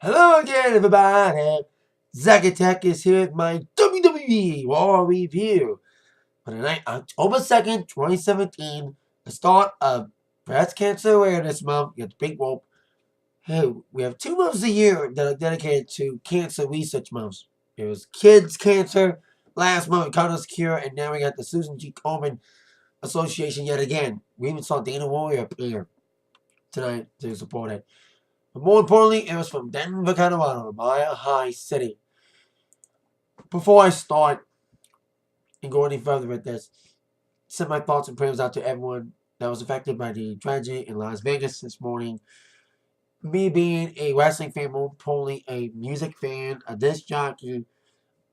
Hello again, everybody. Zack Attack is here with my WWE Raw review for tonight, October 2nd, 2017, the start of Breast Cancer Awareness Month. Get the big rope. Hey, we have 2 months a year that are dedicated to cancer research months. It was kids' cancer last month, Connor's Cure, and now we got the Susan G. Komen Association yet again. We even saw Dana Warrior appear tonight to support it. But more importantly, it was from Denver, Colorado, Mile High City. Before I start and go any further with this, send my thoughts and prayers out to everyone that was affected by the tragedy in Las Vegas this morning. Me being a wrestling fan, more importantly, a music fan, a disc jockey,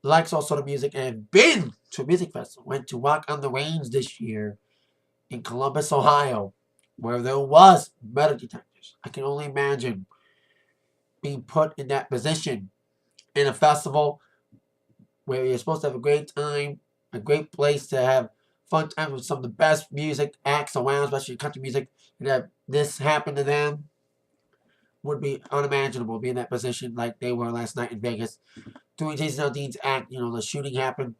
likes all sort of music, and have been to a music festival. Went to Rock on the Range this year in Columbus, Ohio, where there was metal detectors. I can only imagine being put in that position in a festival where you're supposed to have a great time, a great place to have fun time with some of the best music acts around, especially country music, and have this happen to them would be unimaginable, be in that position like they were last night in Vegas. During Jason Aldean's act, the shooting happened.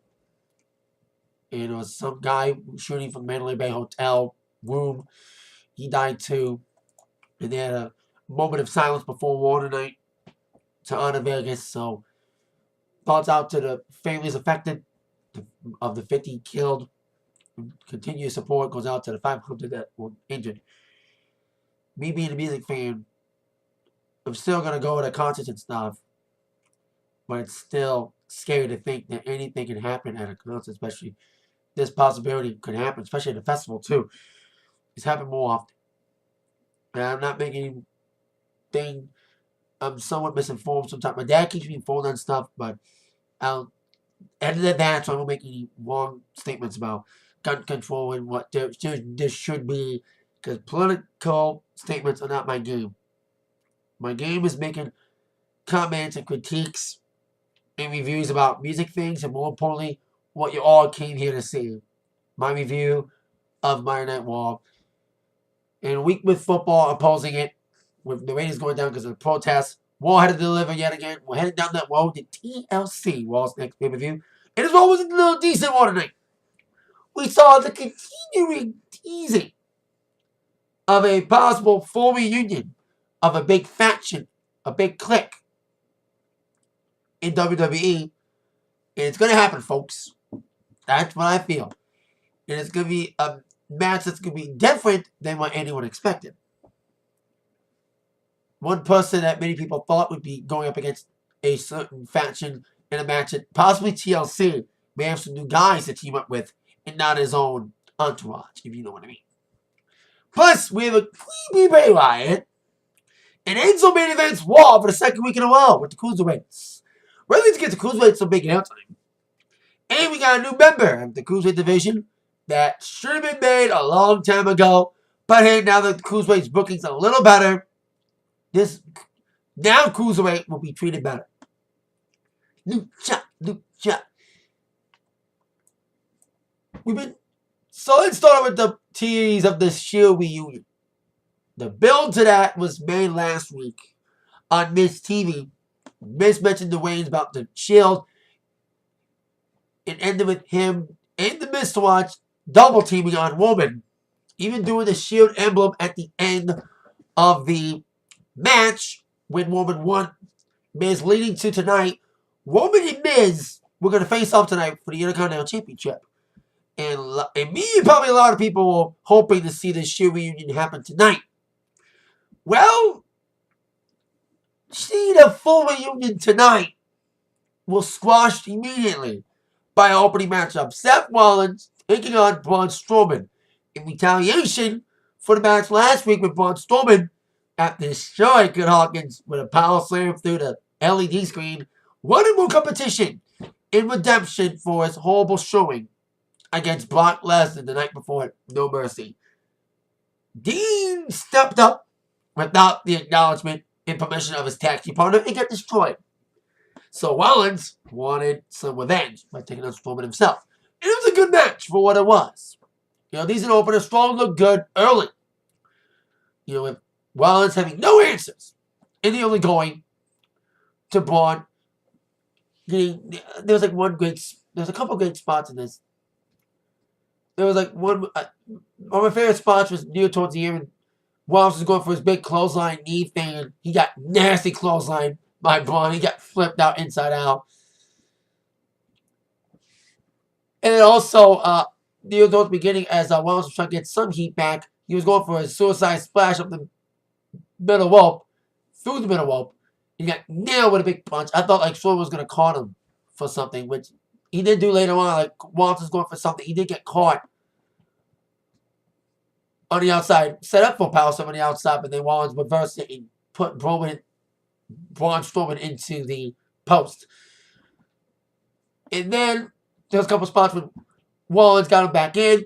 And it was some guy shooting from the Mandalay Bay Hotel room. He died too. And they had a moment of silence before war tonight to honor Vegas. So, thoughts out to the families affected of the 50 killed. Continued support goes out to the 500 that were injured. Me being a music fan, I'm still going to go to concerts and stuff. But it's still scary to think that anything can happen at a concert, especially this possibility could happen, especially at a festival too. It's happened more often. And I'm not making anything. I'm somewhat misinformed sometimes. My dad keeps me informed on stuff, but I'll edit that so I won't make any wrong statements about gun control and what there should be, because political statements are not my game. My game is making comments and critiques and reviews about music things, and more importantly, what you all came here to see. My review of Monday Night Raw. In a week with football opposing it, with the ratings going down because of the protests, Raw had to deliver yet again. We're heading down that road to TLC, Raw's next pay-per-view. And as well was a little decent one tonight. We saw the continuing teasing of a possible full reunion of a big faction, a big clique in WWE. And it's going to happen, folks. That's what I feel. And it's going to be a match that's going to be different than what anyone expected. One person that many people thought would be going up against a certain faction in a match that possibly TLC may have some new guys to team up with and not his own entourage, if you know what I mean. Plus, we have a creepy Bray Wyatt and Enzo main events Raw for the second week in a row with the Cruiserweights. We're going to get the Cruiserweights some big airtime. And we got a new member of the Cruiserweight division that should have been made a long time ago. But hey, now that the Cruiserweight's booking's a little better, now Cruiserweight will be treated better. Lucha. So let's start with the tease of the Sheild reunion. The build to that was made last week on Miz TV. Miz mentioned the Waynes about the Sheild. It ended with him and the Miz to watch double teaming on Woman, even doing the Sheild emblem at the end of the match when Woman won. Miz leading to tonight, Woman and Miz were going to face off tonight for the Intercontinental Championship. And me and probably a lot of people were hoping to see this Sheild reunion happen tonight. Well, seeing a full reunion tonight was squashed immediately by an opening matchup. Seth Rollins taking on Braun Strowman in retaliation for the match last week with Braun Strowman after destroying Kurt Hawkins with a power slam through the LED screen. Wanted more competition in redemption for his horrible showing against Brock Lesnar the night before at No Mercy. Dean stepped up without the acknowledgement and permission of his tag team partner and got destroyed. So Rollins wanted some revenge by taking on Strowman himself. And it was a good match for what it was. These are openers. Strowman looked good early. With Rollins having no answers. And the only going to Braun. There was like there's a couple great spots in this. There was like one of my favorite spots was near towards the end when Wallace was going for his big clothesline knee thing, and he got nasty clothesline by Braun. He got flipped out inside out. And then also, near towards the beginning, as Wallace was trying to get some heat back, he was going for a suicide splash up the middle rope, through the middle rope. He got nailed with a big punch. I thought like Shore was going to caught him for something, which he did do later on. Like Wallace was going for something. He did get caught on the outside, set up for power slam on the outside, but then Wallace reversed it and put Braun Strowman into the post. And then there was a couple spots when Wallace got him back in,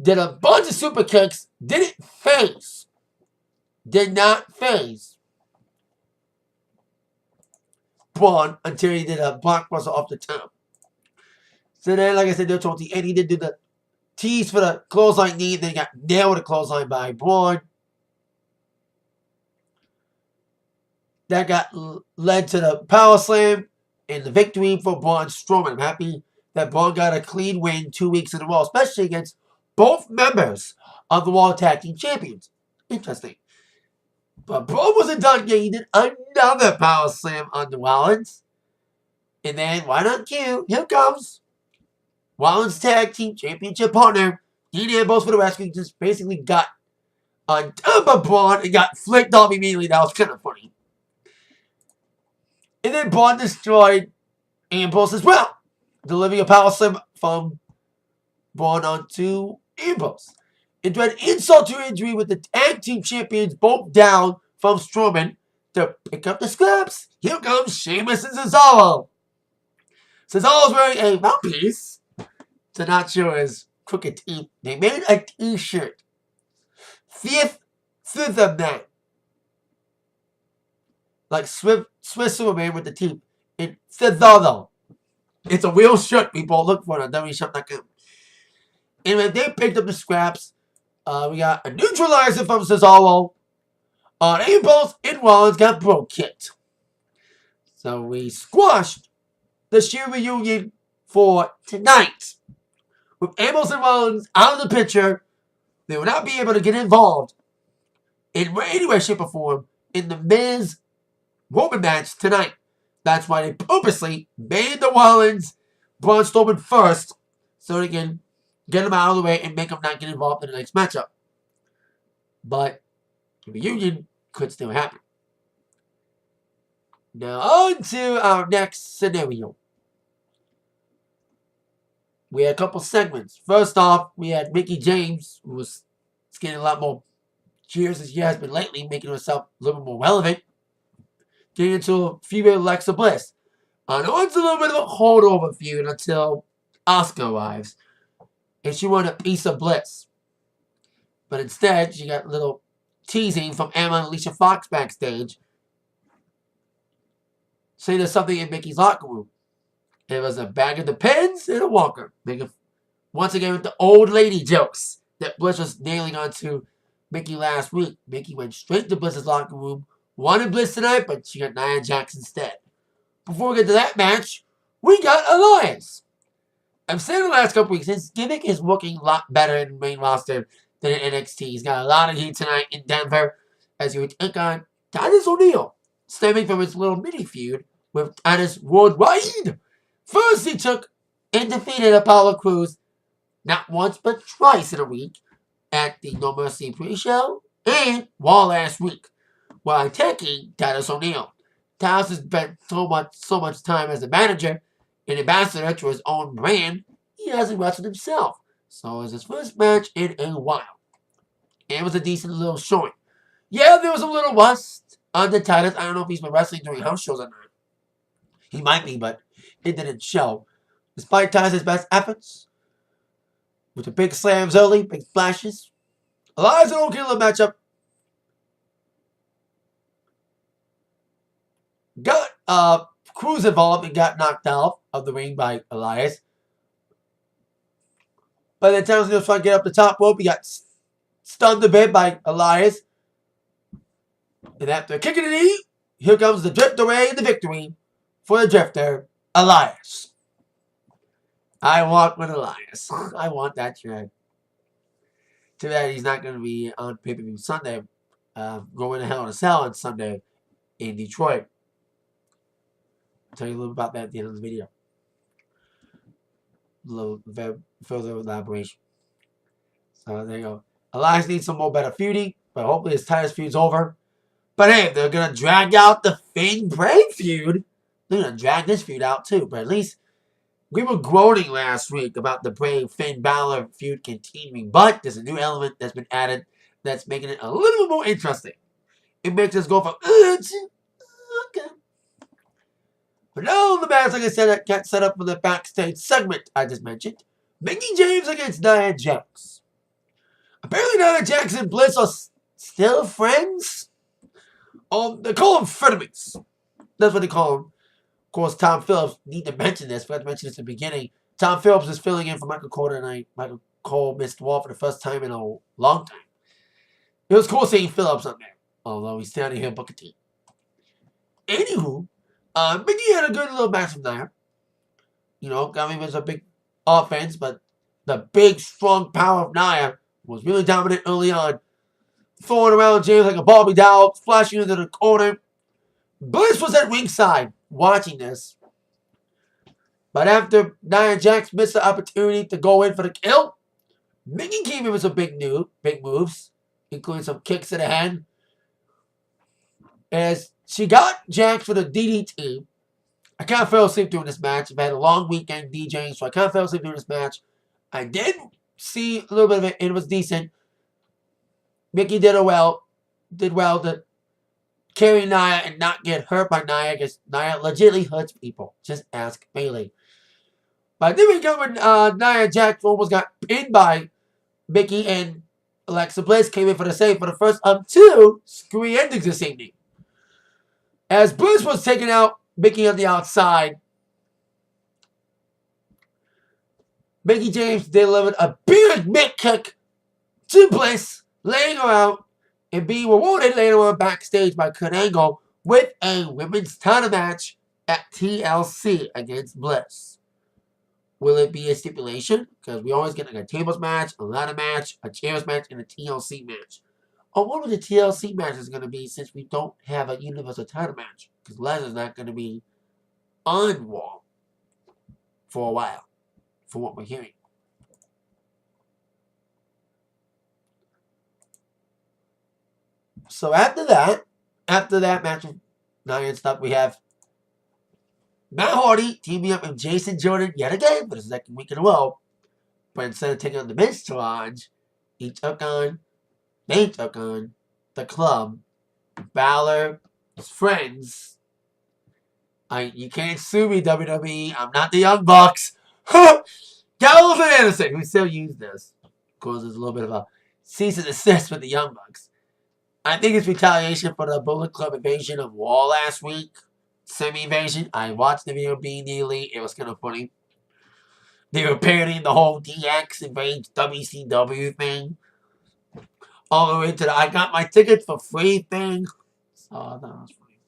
did a bunch of super kicks, didn't phase. Did not phase Braun until he did a blockbuster off the top. So then, like I said, towards the end, he did do the tease for the clothesline knee, then he got nailed with a clothesline by Braun. That got led to the power slam and the victory for Braun Strowman. I'm happy that Braun got a clean win 2 weeks in a row, especially against both members of the Raw Tag Team Champions. Interesting. But Braun wasn't done yet. He did another power slam on the Rollins. And then, why not cue? Here comes Rollins Tag Team Championship partner, Dean Ambrose for the rescue. Just basically got on top of Braun and got flicked off immediately. That was kind of funny. And then Braun destroyed Ambrose as well, delivering a power slam from Braun onto Ambrose. It went insult to injury with the tag team champions both down from Strowman to pick up the scraps. Here comes Sheamus and Cesaro. Cesaro's wearing a mouthpiece to not show his crooked teeth. They made a t-shirt. Fifth of that. Like Swiss Superman with the teeth. It's Cesaro. It's a real shirt, people. Look for it on WWEshop.com. Anyway, they picked up the scraps. We got a neutralizer from Cesaro. Ambrose and Rollins got Bro kicked. So we squashed the Sheild reunion for tonight. With Ambrose and Rollins out of the picture, they will not be able to get involved in any way, shape, or form in the Miz Roman match tonight. That's why they purposely made the Rollins Braun Strowman first, so they can get him out of the way and make him not get involved in the next matchup. But the reunion could still happen. Now on to our next scenario. We had a couple segments. First off, we had Mickie James, who was getting a lot more cheers as she has been lately, making herself a little bit more relevant. Getting into a feud with Alexa Bliss. I know it's a little bit of a holdover feud until Asuka arrives. And she wanted a piece of Bliss. But instead, she got a little teasing from Emma and Alicia Fox backstage, saying there's something in Mickey's locker room. It was a bag of Depends and a walker. Once again with the old lady jokes that Bliss was nailing onto Mickey last week. Mickey went straight to Bliss's locker room. Wanted Bliss tonight, but she got Nia Jax instead. Before we get to that match, we got Elias. I've said in the last couple weeks, his gimmick is looking a lot better in the main roster than in NXT. He's got a lot of heat tonight in Denver as he would take on Titus O'Neil, stemming from his little mini feud with Titus Worldwide. First, he took and defeated Apollo Crews not once but twice in a week at the No Mercy pre-show and Raw last week, while attacking Titus O'Neil. Titus has spent so much time as a manager and ambassador to his own brand, he hasn't wrestled himself. So it was his first match in a while. And it was a decent little showing. Yeah, there was a little rust on the Titus. I don't know if he's been wrestling during house shows or not. He might be, but it didn't show. Despite Titus' best efforts, with the big slams early, big splashes, Elias and okay little matchup. Got Crews involved and got knocked out of the ring by Elias. By the time he was trying to get up the top rope, he got stunned a bit by Elias. And after kicking the knee, here comes the Drifter Ray and the victory for the Drifter, Elias. I want with Elias. I want that trade. Too bad he's not going to be on pay-per-view Sunday. Going to Hell in a Cell on Sunday in Detroit. I'll tell you a little about that at the end of the video. A little further elaboration. So there you go. Elias needs some more better feuding, but hopefully his Titus feud's over. But hey, if they're going to drag out the Finn Bray feud, they're going to drag this feud out too. But at least we were groaning last week about the Bray Finn Balor feud continuing. But there's a new element that's been added that's making it a little bit more interesting. It makes us go from, okay. But now the match, like I said, that got set up for the backstage segment I just mentioned. Mickie James against Nia Jax. Apparently Nia Jax and Bliss are still friends. They call them frenemies. That's what they call them. Of course, Tom Phillips, need to mention this. Forgot to mention this in the beginning. Tom Phillips is filling in for Michael Cole tonight. Michael Cole missed War for the first time in a long time. It was cool seeing Phillips on there. Although he's standing here Booker T. Anywho, Mickie had a good little match from there. You know, I mean, it was a big offense, but the big, strong power of Nia was really dominant early on. Throwing around James like a Barbie doll, flashing into the corner. Bliss was at ringside watching this. But after Nia Jax missed the opportunity to go in for the kill, Mickie came in with some big moves, including some kicks to the head. As she got Jax for the DDT. I kind of fell asleep during this match. I've had a long weekend DJing, so I kind of fell asleep during this match. I did see a little bit of it, and it was decent. Mickie did well to carry Nia and not get hurt by Nia, because Nia legitimately hurts people. Just ask Bayley. But then we go when Nia Jax almost got pinned by Mickie, and Alexa Bliss came in for the save for the first of two screwy endings this evening. As Bliss was taking out Mickie on the outside, Mickie James delivered a big mid kick to Bliss, laying her out and being rewarded later on backstage by Kurt Angle with a women's title match at TLC against Bliss. Will it be a stipulation? Because we always get like a tables match, a ladder match, a chairs match, and a TLC match. Or what the TLC match is going to be, since we don't have a Universal title match? Because Lesnar's not going to be on Raw for a while, for what we're hearing. So after that match with Nia and stuff, we have Matt Hardy teaming up with Jason Jordan yet again for the second week in a row. But instead of taking on the Miz challenge, they took on the Club, Balor, his friends. You can't sue me, WWE. I'm not the Young Bucks. Gallows and Anderson, who still use this. Of course, there's a little bit of a cease and desist with the Young Bucks. I think it's retaliation for the Bullet Club invasion of Raw last week. Semi-invasion. I watched the video being the Elite. It was kind of funny. They were parodying the whole DX invades WCW thing. All the way to the I got my ticket for free thing. So that was funny.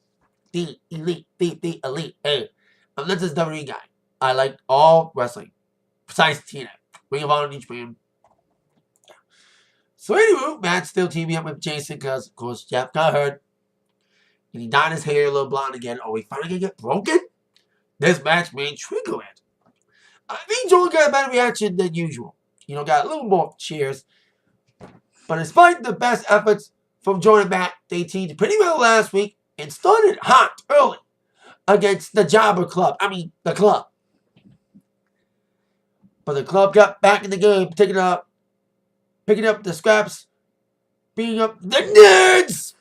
The Elite. The Elite. Hey, I'm not this WWE guy. I like all wrestling. Besides TNA. Ring of Honor, New Japan. So anyway, Matt's still teaming up with Jason because, of course, Jeff got hurt. And he dyed his hair a little blonde again. Are we finally going to get broken? This match may trigger it. I think Joel got a better reaction than usual. You know, got a little more cheers. But despite the best efforts from Jordan and Matt, they teamed pretty well last week and started hot early against the Jobber Club. I mean, the Club. But the Club got back in the game, picking up the scraps, beating up the nerds.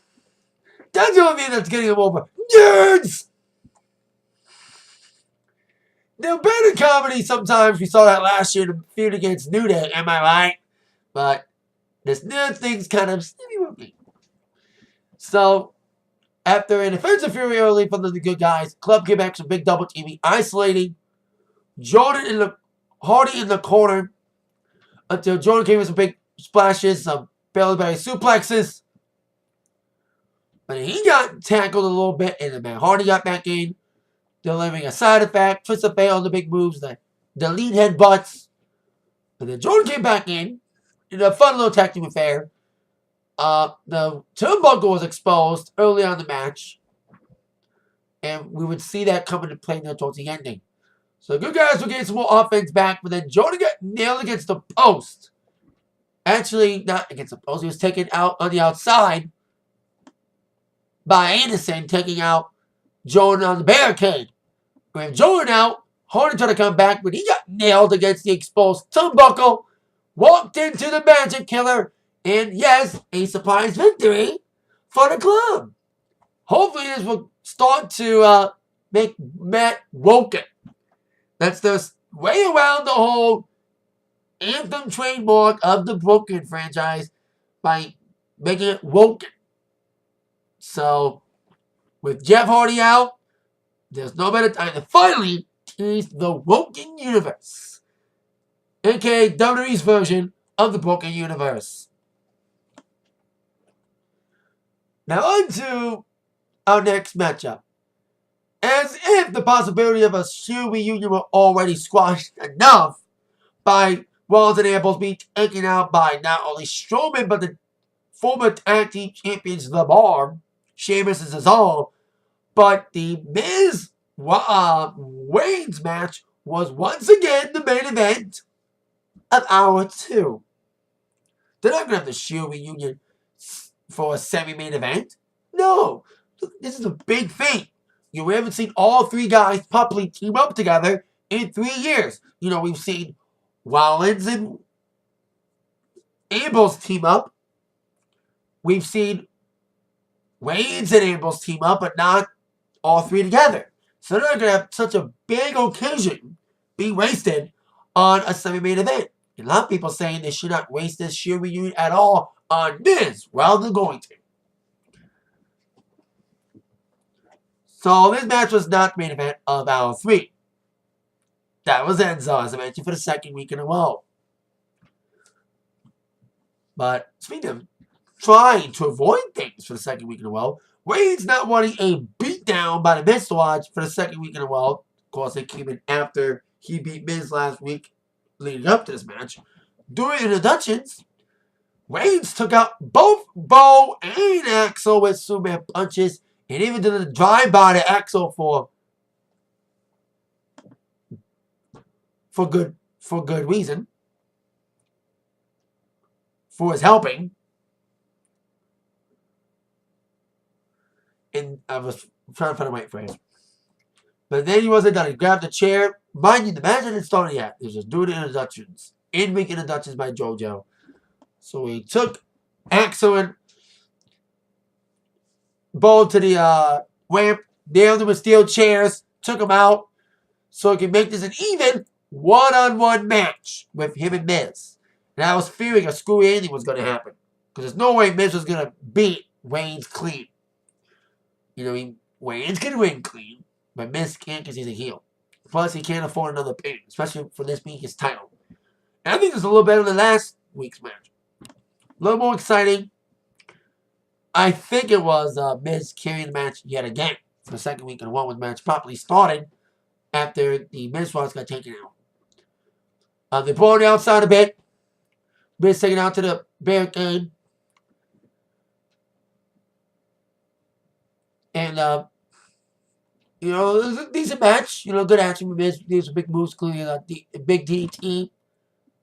That's the only thing that's getting them over. Nerds! They're better comedy sometimes. We saw that last year in the feud against New Day, am I right? But this nerd thing's kind of snippy. So, after an offensive fury early from the good guys, Club came back some big double teaming, isolating Hardy in the corner until Jordan came with some big splashes, some belly suplexes. But he got tackled a little bit, and then Matt Hardy got back in, delivering a side effect, twist of fate on the big moves, the lead headbutts. And then Jordan came back in a fun little tag team affair. The turnbuckle was exposed early on in the match, and we would see that come into play there towards the ending. So the good guys were getting some more offense back, but then Jordan got nailed against the post. Actually, not against the post. He was taken out on the outside by Anderson, taking out Jordan on the barricade. With Jordan out, Hardy tried to come back, but he got nailed against the exposed turnbuckle, walked into the Magic Killer, and yes, a surprise victory for the club. Hopefully this will start to make Matt woken. That's the way around the whole Anthem trademark of the Broken franchise by making it woken. So, with Jeff Hardy out, there's no better time to finally tease the Woken Universe, aka WWE's version of the Broken Universe. Now on to our next matchup. As if the possibility of a Shield reunion were already squashed enough by Rollins and Ambrose being taken out by not only Strowman, but the former tag team champions, The Bar, Sheamus and Cesaro. But the Miz Wayne's match was once again the main event of Hour 2. They're not going to have the Shield reunion for a semi-main event. No. This is a big thing. We haven't seen all three guys properly team up together in 3 years. We've seen Rollins and Ambrose team up. We've seen Wayne's and Ambrose team up, but not all three together. So they're not going to have such a big occasion being wasted on a semi-main event. And a lot of people saying they should not waste this Shield reunion at all on Miz rather than going to. So this match was not the main event of Hour 3. That was Enzo'S, as I mentioned, for the second week in a row. But speaking of trying to avoid things for the second week in a row, Wayne's not wanting a beatdown by the Miz to watch for the second week in a row. Of course, it came in after he beat Miz last week, leading up to this match. During introductions, Wayne's took out both Bo and Axel with Superman punches, and even did a drive-by to Axel for good reason. For his helping. And I was trying to find the right phrase. But then he wasn't done. He grabbed a chair. Mind you, the match hadn't started yet. He was just doing introductions. In-ring introductions by JoJo. So he took Axel and Bo to the ramp, nailed him with steel chairs, took him out, so he could make this an even one-on-one match with him and Miz. And I was fearing a screwy ending was going to happen. Because there's no way Miz was going to beat Wayne's clean. Wayne's going to win clean, but Miz can't because he's a heel. Plus, he can't afford another pin, especially for this being his title. And I think it's a little better than last week's match. A little more exciting. I think it was Miz carrying the match yet again for the second week in a row when the match properly started after the Miz Ross got taken out. They pulled the outside a bit. Miz taken out to the barricade. And, it was a decent match. Good action with Miz. These were big moves, including the big DT.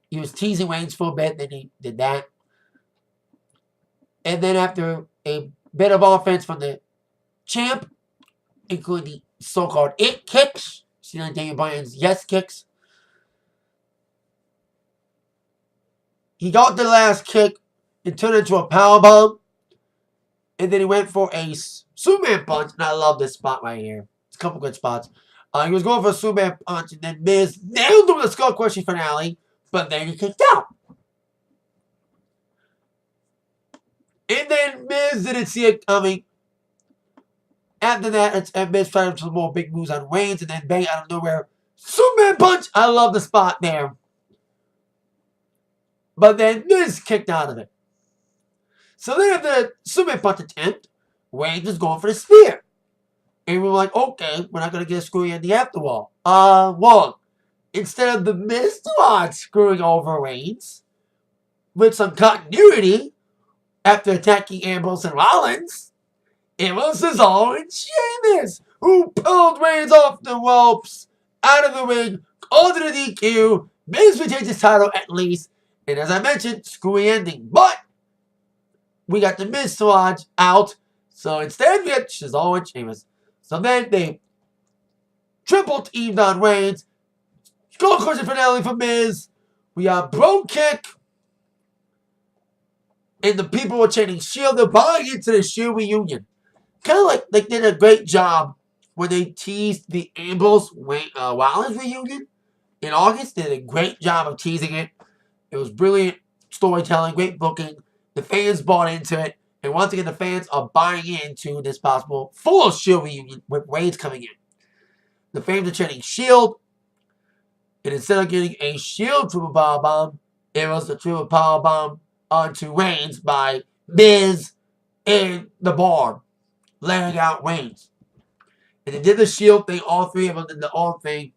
He was teasing Wayne's for a bit, then he did that. And then after a bit of offense from the champ, including the so-called it kicks, stealing Daniel Bryan's yes kicks, he got the last kick and turned it into a powerbomb. And then he went for a Superman punch, and I love this spot right here. It's a couple good spots. He was going for a Superman punch, and then Miz nailed him with a skull crushing finale, but then he kicked out. And then Miz didn't see it coming. After that, Miz tried some more big moves on Wayne's, and then bang, out of nowhere, Superman punch! I love the spot there. But then Miz kicked out of it. So then after the Superman punch attempt, Reigns is going for the spear. And we're like, okay, we're not going to get a screwy ending after all. Wrong. Instead of the Miz screwing over Reigns with some continuity after attacking Ambrose and Rollins, it was Cesaro and Sheamus who pulled Reigns off the ropes, out of the ring, onto the DQ. Miz retains his title at least. And as I mentioned, screwy ending. But we got the Miz out. So instead, we got Cesaro and Sheamus. So then they triple teamed on Reigns. Skull Crushing finale for Miz. We got Bro Kick. And the people were chanting Sheild. They're buying into the Sheild reunion. Kind of like they did a great job when they teased the Ambrose Rollins reunion in August. They did a great job of teasing it. It was brilliant storytelling, great booking. The fans bought into it. And once again, the fans are buying into this possible full Sheild reunion with Reigns coming in. The fans are chanting Sheild. And instead of getting a Sheild triple powerbomb, it was the triple powerbomb onto Reigns by Miz in the bar, laying out Reigns. And they did the Sheild thing, all three of them did the arm thing.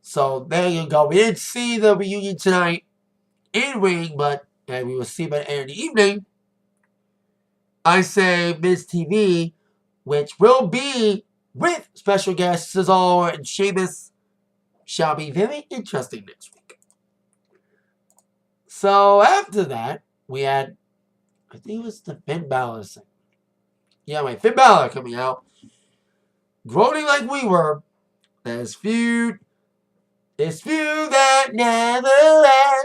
So there you go. We didn't see the reunion tonight in ring, but we will see by the end of the evening. I say Miz TV, which will be with special guests Cesaro and Sheamus, shall be very interesting next week. So after that, we had, I think it was the Finn Balor segment. Yeah, wait, Finn Balor coming out, groaning like we were. This feud that never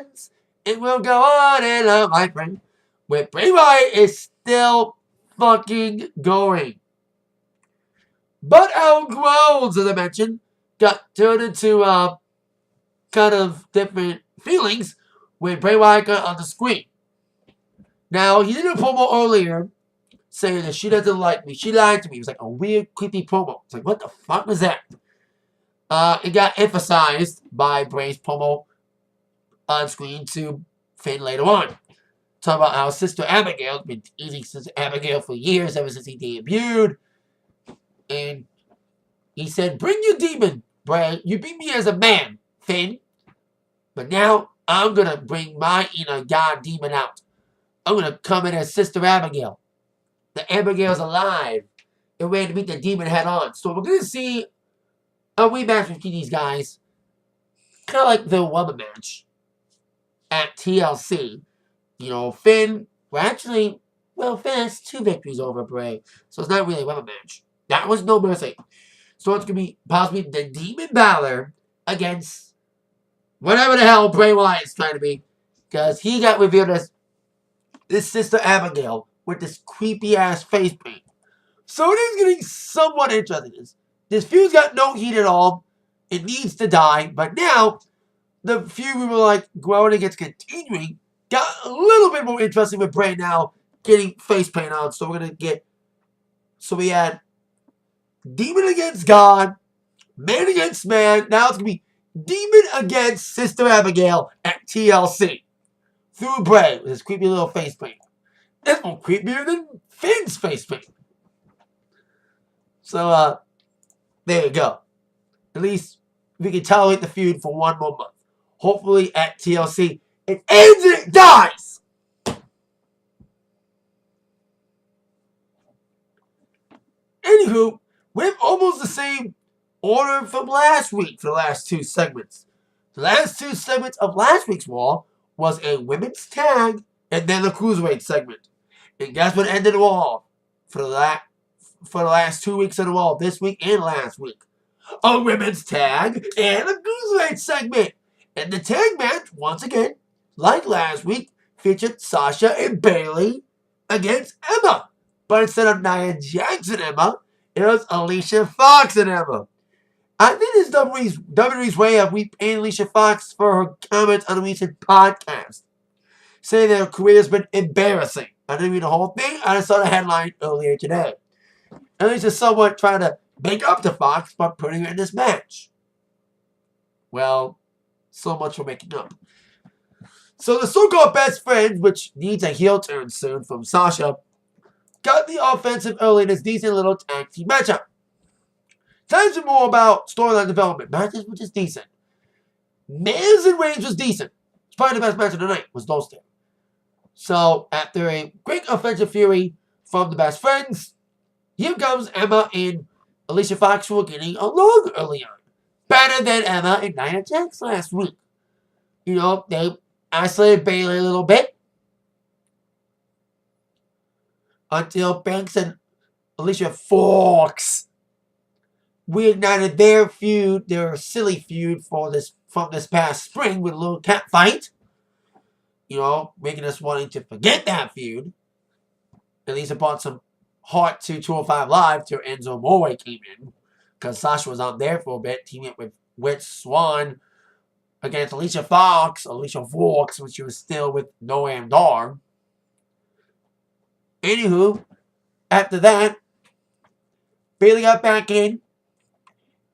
ends. It will go on and on, my friend. With Bray Wyatt is still fucking going. But our groans, as I mentioned, got turned into kind of different feelings when Bray Wyatt got on the screen. Now, he did a promo earlier saying that she doesn't like me. She lied to me. It was like a weird, creepy promo. It's like, what the fuck was that? It got emphasized by Bray's promo on screen to Finn later on. Talk about how Sister Abigail has been teasing Sister Abigail for years, ever since he debuted. And he said, bring your demon, Bray. You beat me as a man, Finn. But now I'm going to bring my inner god demon out. I'm going to come in as Sister Abigail. The Abigail's alive and ready to meet the demon head on. So we're going to see a rematch between these guys. Kind of like the woman match at TLC. You know, Finn, Finn has 2 victories over Bray. So it's not really a woman match. That was No Mercy. So it's going to be possibly the Demon Balor against whatever the hell Bray Wyatt is trying to be. Because he got revealed as this Sister Abigail with this creepy-ass face paint. So it is getting somewhat interesting. This feud's got no heat at all. It needs to die. But now, the feud we were like growing against continuing got a little bit more interesting with Bray now getting face paint on. So we're going to get... So we had Demon against God, Man against Man. Now it's going to be Demon against Sister Abigail at TLC. Through Bray with his creepy little face paint. That's more creepier than Finn's face paint. So, there you go. At least we can tolerate the feud for 1 more month. Hopefully at TLC, it ends and it dies! Anywho, we have almost the same order from last week for the last 2 segments. The last 2 segments of last week's Raw was a women's tag and then the cruiserweight segment. And guess what ended the Raw for the last 2 weeks in a row, this week and last week? A women's tag and a cruiserweight segment. And the tag match, once again, like last week, featured Sasha and Bayley against Emma. But instead of Nia Jax and Emma, it was Alicia Fox and Emma. I think this is WWE's way of repaying Alicia Fox for her comments on a recent podcast, saying that her career has been embarrassing. I didn't read the whole thing. I just saw the headline earlier today. Alicia's somewhat trying to make up to Fox by putting her in this match. Well, so much for making up. So the so-called best friends, which needs a heel turn soon from Sasha, got the offensive early in this decent little tag team matchup. Time for more about storyline development. Matches were just decent. Miz and Reigns was decent. It's probably the best match of the night was those two. So, after a great offensive fury from the best friends, here comes Emma and Alicia Fox, who were getting along early on. Better than Emma and Nia Jax last week. You know, they isolated Bayley a little bit. Until Banks and Alicia Fox reignited their feud, their silly feud from this past spring with a little cat fight. You know, making us wanting to forget that feud. At least it brought some heart to 205 Live till Enzo'S came in. Because Sasha was on there for a bit, teaming up with Witch Swan against Alicia Fox, when she was still with Noam Dar. Anywho, after that, Bayley got back in.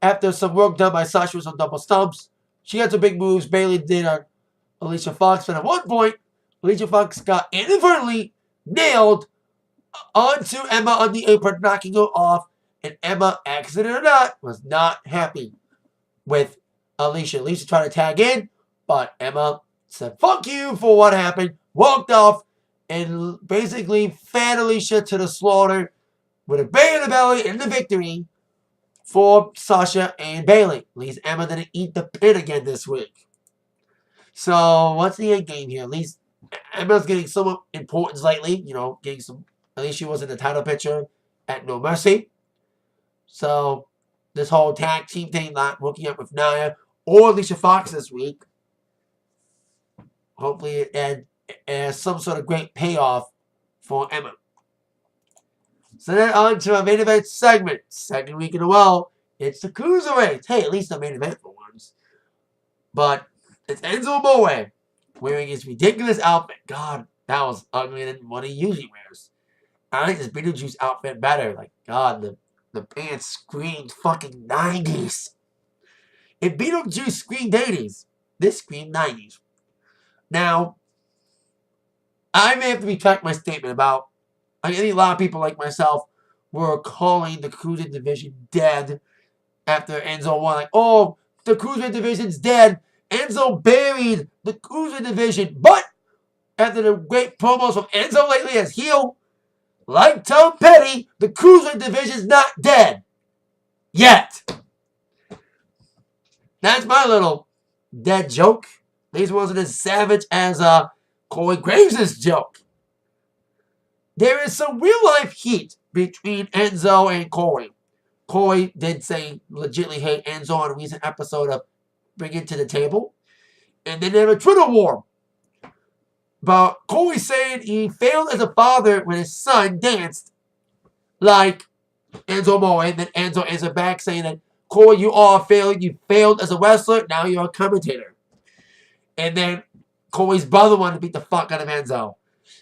After some work done by Sasha with some double stumps, she got some big moves Bayley did on Alicia Fox. But at one point, Alicia Fox got inadvertently nailed onto Emma on the apron, knocking her off. And Emma, accident or not, was not happy with Alicia. Alicia tried to tag in, but Emma said, "Fuck you" for what happened, walked off, and basically fed Alicia to the slaughter with a bang in the belly and the victory for Sasha and Bayley. At least Emma didn't eat the pin again this week. So, what's the end game here? At least Emma's getting some importance lately. You know, getting some. At least she was in the title picture at No Mercy. So, this whole tag team thing not working out with Nia or Alicia Fox this week. Hopefully, it has some sort of great payoff for Emma. So then on to our main event segment. Second week in a row, it's the Cruiserweights. Hey, at least the main event for once. But it's Enzo'S wearing his ridiculous outfit. God, that was uglier than what he usually wears. I like this Beetlejuice outfit better. Like, God, the pants screamed fucking 90s. If Beetlejuice screamed 80s, this screamed 90s. Now, I may have to retract my statement about, I think a lot of people like myself were calling the Cruiserweight division dead after Enzo won. Like, oh, the Cruiserweight division's dead. Enzo buried the Cruiserweight division. But after the great promos from Enzo lately as heel, like Tom Petty, the Cruiserweight division's not dead. Yet. That's my little dead joke. These wasn't as savage as Corey Graves' joke. There is some real-life heat between Enzo and Corey. Corey did say legitimately hate Enzo on a recent episode of Bring It to the Table. And then they have a Twitter war. But Corey saying he failed as a father when his son danced like Enzo Moe. And then Enzo answered back saying that, Corey, you are a failure. You failed as a wrestler. Now you're a commentator. And then Corey's brother wanted to beat the fuck out of Enzo.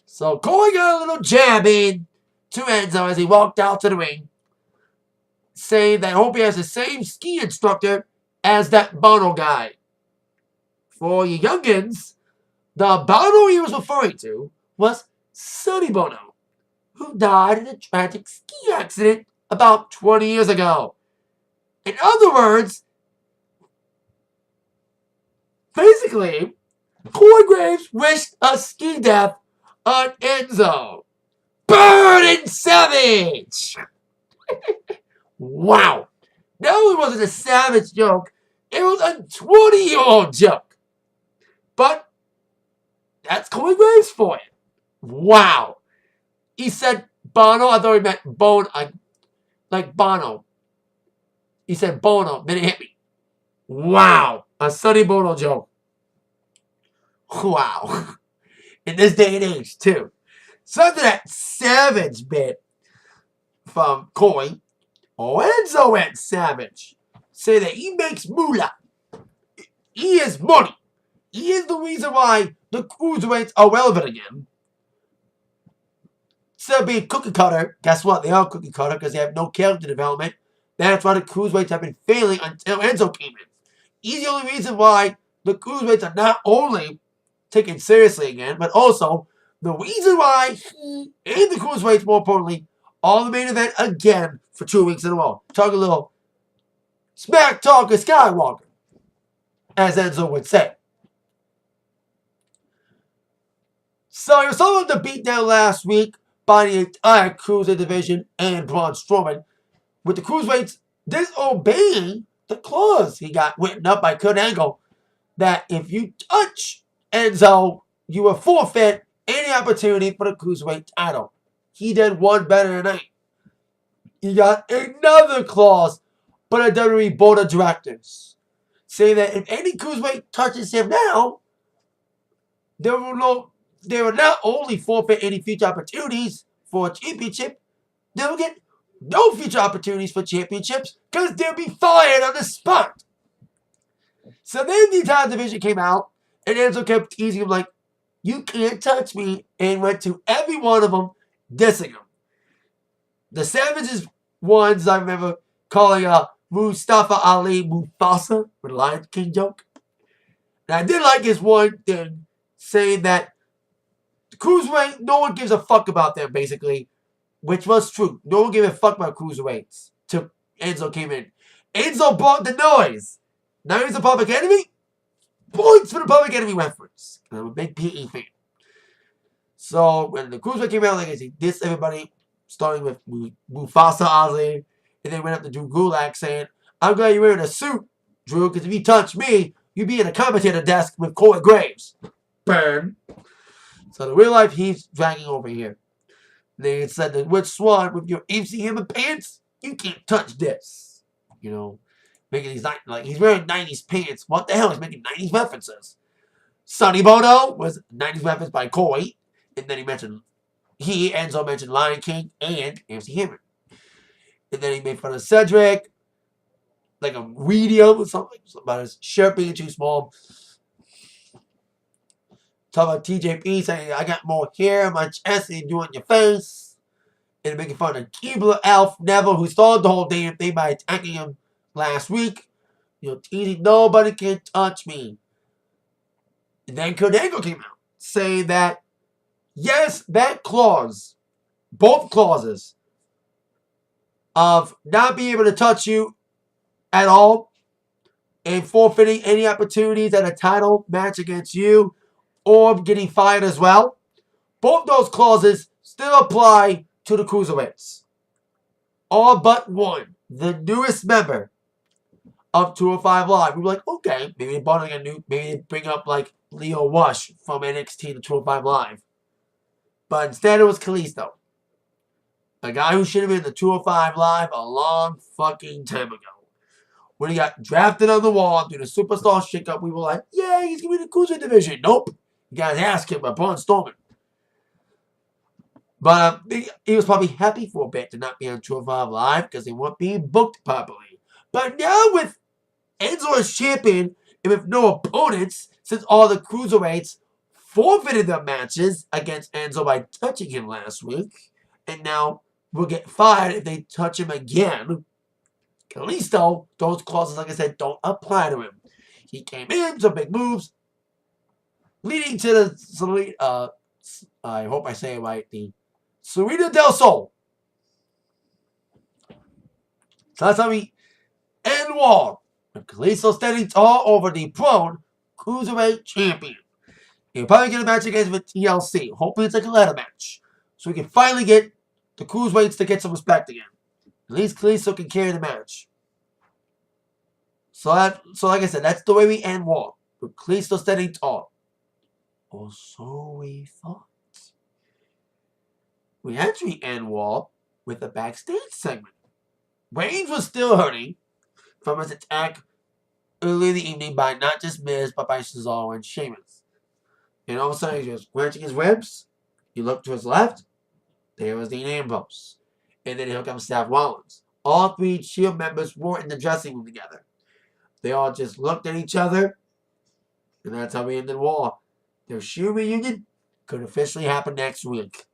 So Corey got a little jab in to Enzo as he walked out to the ring, saying that I hope he has the same ski instructor as that Bono guy. For you youngins, the Bono he was referring to was Sonny Bono, who died in a tragic ski accident about 20 years ago. In other words, basically, Corey Graves wished a ski death on Enzo. Burning Savage! Wow. No, it wasn't a savage joke. It was a 20-year-old joke. But that's Corey Graves for it. Wow. He said Bono. I thought he meant Bone. Like Bono. He said Bono. Then it hit me. Wow. A Sonny Bono joke. Wow. In this day and age, too. So after that savage bit from Corey, Enzo went savage. Say that he makes moolah. He is money. He is the reason why the Cruiserweights are relevant again. Instead of being cookie cutter, guess what? They are cookie cutter because they have no character development. That's why the Cruiserweights have been failing until Enzo came in. He's the only reason why the Cruiserweights are not only taken seriously again, but also The reason why he and the Cruiserweights, more importantly, are the main event again for 2 weeks in a row. Talk a little smack talk of Skywalker, as Enzo would say. So you saw the beatdown last week by the entire Cruiser division and Braun Strowman, with the Cruiserweights disobeying the clause he got written up by Kurt Angle that if you touch Enzo, you will forfeit any opportunity for the Cruiserweight title. He did one better tonight. He got another clause by the WWE Board of Directors, saying that if any Cruiserweight touches him now, they will not only forfeit any future opportunities for a championship, they will get no future opportunities for championships because they'll be fired on the spot. So then the entire division came out, and Enzo kept teasing him like, you can't touch me, and went to every one of them, dissing him. The Savages ones, I remember calling Mustafa Ali Mufasa with a Lion King joke. And I did like his one thing, saying that the Cruiserweight, no one gives a fuck about them, basically, which was true. No one gave a fuck about Cruiserweights till Enzo came in. Enzo brought the noise. Now he's a Public Enemy? Points for the Public Enemy reference. I'm a big PE fan. So when the Cruiserweight came out, like I said, dissed everybody, starting with Mufasa Ali, and then went up to Drew Gulak saying, I'm glad you're wearing a suit, Drew, because if you touch me, you'd be in a commentator desk with Corey Graves. Burn. So the real life he's dragging over here. They said that with Swan, with your MC Hammer pants, you can't touch this. You know, making these like he's wearing 90s pants. What the hell? He's making 90s references. Sonny Bono was 90s reference by Corey, and then Enzo mentioned Lion King and MC Hammer. And then he made fun of Cedric, like a medium or something about his shirt being too small. Talk about TJP saying, I got more hair on my chest than you do on your face. And making fun of Keebler Elf Neville, who started the whole damn thing by attacking him last week. You know, teasing, nobody can touch me. And then Kurt Angle came out saying that, yes, that clause, both clauses, of not being able to touch you at all and forfeiting any opportunities at a title match against you or getting fired as well, both those clauses still apply to the Cruiserweights. All but one, the newest member of 205 Live. We were like, okay, maybe they brought like maybe they bring up like Leo Rush from NXT to 205 Live. But instead it was Kalisto. A guy who should have been in the 205 Live a long fucking time ago. When he got drafted on the wall through the Superstar shakeup, we were like, yeah, he's going to be in the Cruiser division. Nope. You guys asked him by Braun Strowman. But he was probably happy for a bit to not be on 205 Live because they weren't being booked properly. But now with Enzo as champion and with no opponents, since all the Cruiserweights forfeited their matches against Enzo by touching him last week, and now will get fired if they touch him again. Kalisto, those clauses, like I said, don't apply to him. He came in, some big moves, leading to the, I hope I say it right, the Serena del Sol. So that's how we end War. With Kalisto standing tall over the prone Cruiserweight champion. He'll probably get a match against with TLC. Hopefully it's like a ladder match. So we can finally get the Cruiserweights to get some respect again. At least Kalisto can carry the match. So like I said, that's the way we end War. With Kalisto standing tall. Or so we thought. We actually end War with a backstage segment. Reigns was still hurting from his attack early in the evening by not just Miz, but by Cesaro and Sheamus. And all of a sudden, he was clenching his ribs. He looked to his left. There was Dean Ambrose. And then here comes Seth Rollins. All three Shield members were in the dressing room together. They all just looked at each other. And that's how we ended War. Their Shield reunion could officially happen next week.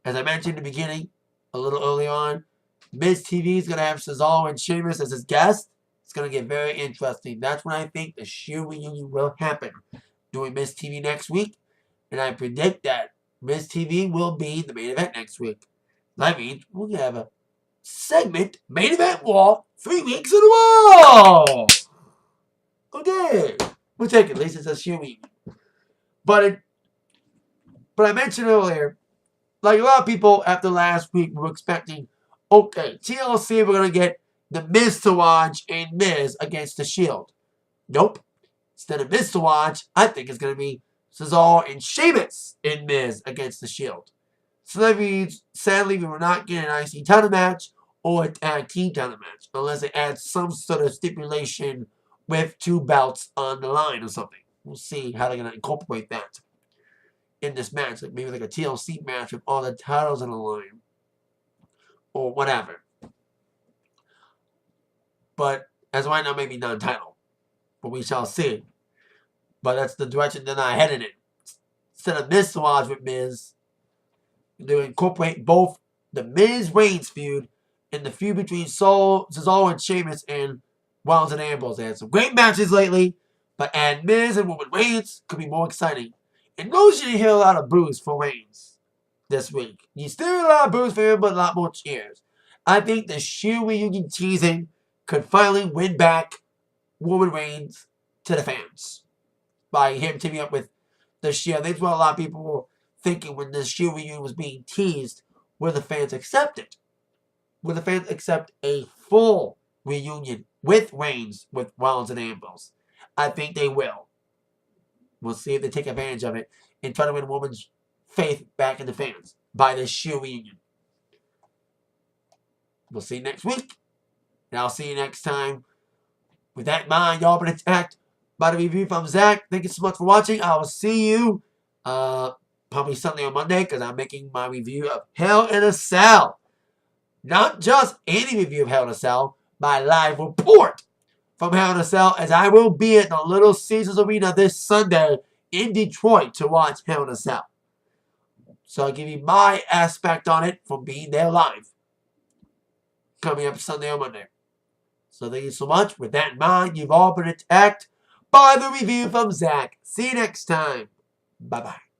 As I mentioned in the beginning, a little early on, Miz TV is going to have Cesaro and Sheamus as his guest. It's going to get very interesting. That's when I think the Shield reunion will happen. Doing Miz TV next week. And I predict that Miz TV will be the main event next week. That means we're going to have a segment main event Raw 3 weeks in a row. Okay. We'll take it. At least it's a Sheild week. But I mentioned earlier, like a lot of people after last week were expecting, okay, TLC we're going to get the Miz to watch and Miz against the Sheild. Nope. Instead of Miz to watch, I think it's going to be Cesaro and Sheamus and Miz against the Sheild. So that means, sadly, we will not get an IC title match or a tag team title match unless they add some sort of stipulation with 2 belts on the line or something. We'll see how they're going to incorporate that in this match. Like maybe like a TLC match with all the titles on the line or whatever. But as of right now, maybe non-title. But we shall see. But that's the direction they're not headed in. Instead of Miz to watch with Miz, they incorporate both the Miz-Reigns feud and the feud between Cesaro and Sheamus and Rollins and Ambrose. They had some great matches lately, but add Miz and Roman Reigns could be more exciting. And those you didn't hear a lot of boos for Reigns this week. You still hear a lot of boos for him, but a lot more cheers. I think the Sheild reunion teasing could finally win back Roman Reigns to the fans by him teaming up with the Sheild. That's what a lot of people were thinking when the Sheild reunion was being teased. Will the fans accept it? Will the fans accept a full reunion with Reigns, with Rollins and Ambrose? I think they will. We'll see if they take advantage of it and try to win women's faith back in the fans by the Sheild reunion. We'll see you next week. And I'll see you next time. With that in mind, y'all been attacked by the review from Zach. Thank you so much for watching. I will see you probably Sunday or Monday because I'm making my review of Hell in a Cell. Not just any review of Hell in a Cell, my live report from Hell in a Cell, as I will be at the Little Caesars Arena this Sunday in Detroit to watch Hell in a Cell. So I'll give you my aspect on it from being there live. Coming up Sunday or Monday. So thank you so much. With that in mind, you've all been attacked by the review from Zach. See you next time. Bye-bye.